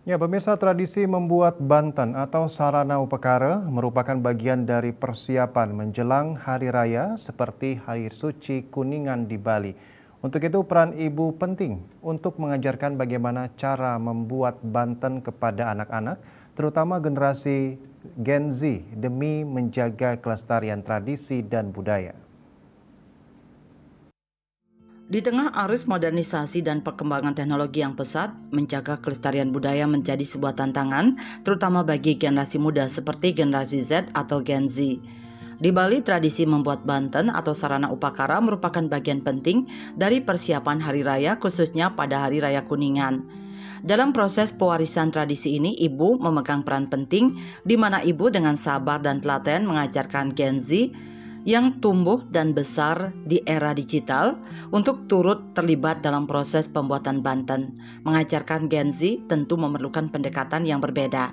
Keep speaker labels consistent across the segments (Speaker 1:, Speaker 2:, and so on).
Speaker 1: Ya, pemirsa, tradisi membuat banten atau sarana upakara merupakan bagian dari persiapan menjelang hari raya seperti Hari Suci Kuningan di Bali. Untuk itu, peran ibu penting untuk mengajarkan bagaimana cara membuat banten kepada anak-anak, terutama generasi Gen Z, demi menjaga kelestarian tradisi dan budaya.
Speaker 2: Di tengah arus modernisasi dan perkembangan teknologi yang pesat, menjaga kelestarian budaya menjadi sebuah tantangan, terutama bagi generasi muda seperti generasi Z atau Gen Z. Di Bali, tradisi membuat banten atau sarana upakara merupakan bagian penting dari persiapan hari raya, khususnya pada Hari Raya Kuningan. Dalam proses pewarisan tradisi ini, ibu memegang peran penting, di mana ibu dengan sabar dan telaten mengajarkan Gen Z yang tumbuh dan besar di era digital untuk turut terlibat dalam proses pembuatan banten. Mengajarkan Gen Z tentu memerlukan pendekatan yang berbeda.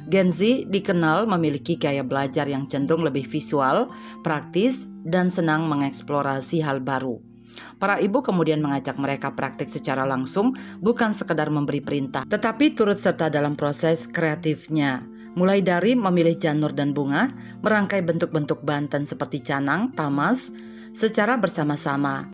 Speaker 2: Gen Z dikenal memiliki gaya belajar yang cenderung lebih visual, praktis, dan senang mengeksplorasi hal baru. Para ibu kemudian mengajak mereka praktik secara langsung, bukan sekedar memberi perintah, tetapi turut serta dalam proses kreatifnya. Mulai dari memilih janur dan bunga, merangkai bentuk-bentuk banten seperti canang, tamas, secara bersama-sama.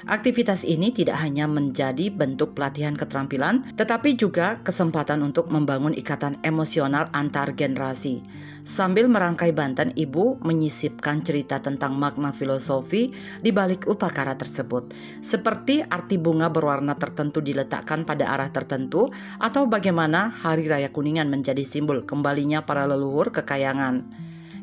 Speaker 2: Aktivitas ini tidak hanya menjadi bentuk pelatihan keterampilan, tetapi juga kesempatan untuk membangun ikatan emosional antar generasi. Sambil merangkai banten, ibu menyisipkan cerita tentang makna filosofi di balik upakara tersebut, seperti arti bunga berwarna tertentu diletakkan pada arah tertentu, atau bagaimana Hari Raya Kuningan menjadi simbol kembalinya para leluhur kekayangan.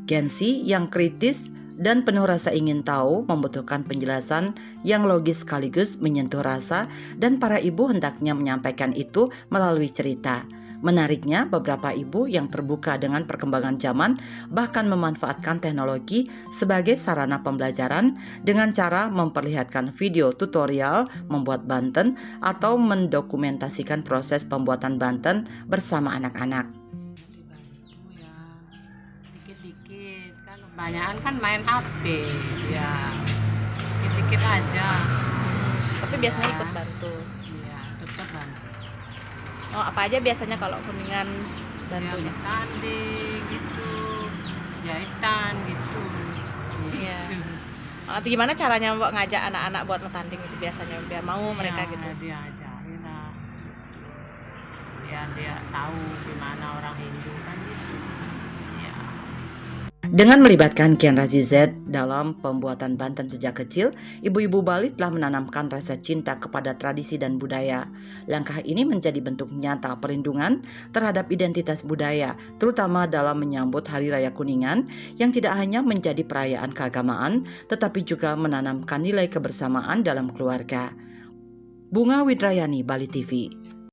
Speaker 2: Gen Z yang kritis dan penuh rasa ingin tahu membutuhkan penjelasan yang logis sekaligus menyentuh rasa, dan para ibu hendaknya menyampaikan itu melalui cerita. Menariknya, beberapa ibu yang terbuka dengan perkembangan zaman bahkan memanfaatkan teknologi sebagai sarana pembelajaran dengan cara memperlihatkan video tutorial membuat banten atau mendokumentasikan proses pembuatan banten bersama anak-anak.
Speaker 3: Dibantu ya dikit-dikit, kan kebanyakan kan main HP ya, dikit-dikit aja.
Speaker 4: Tapi biasanya
Speaker 3: Ya,
Speaker 4: ikut bantu.
Speaker 3: iya tetap bantu
Speaker 4: Oh, apa aja biasanya kalau Kuningan
Speaker 3: ya,
Speaker 4: bantunya?
Speaker 3: tanding gitu, jahitan gitu.
Speaker 4: Iya. Atau gimana caranya Mbak ngajak anak-anak buat ngetanding itu biasanya biar mau mereka
Speaker 3: Ya,
Speaker 4: gitu?
Speaker 3: dia ajarin lah gitu. Biar dia tahu gimana orang Hindu kan gitu ya.
Speaker 2: Dengan melibatkan generasi Z dalam pembuatan banten sejak kecil, ibu-ibu Bali telah menanamkan rasa cinta kepada tradisi dan budaya. Langkah ini menjadi bentuk nyata perlindungan terhadap identitas budaya, terutama dalam menyambut Hari Raya Kuningan yang tidak hanya menjadi perayaan keagamaan, tetapi juga menanamkan nilai kebersamaan dalam keluarga. Bunga Widrayani, Bali TV.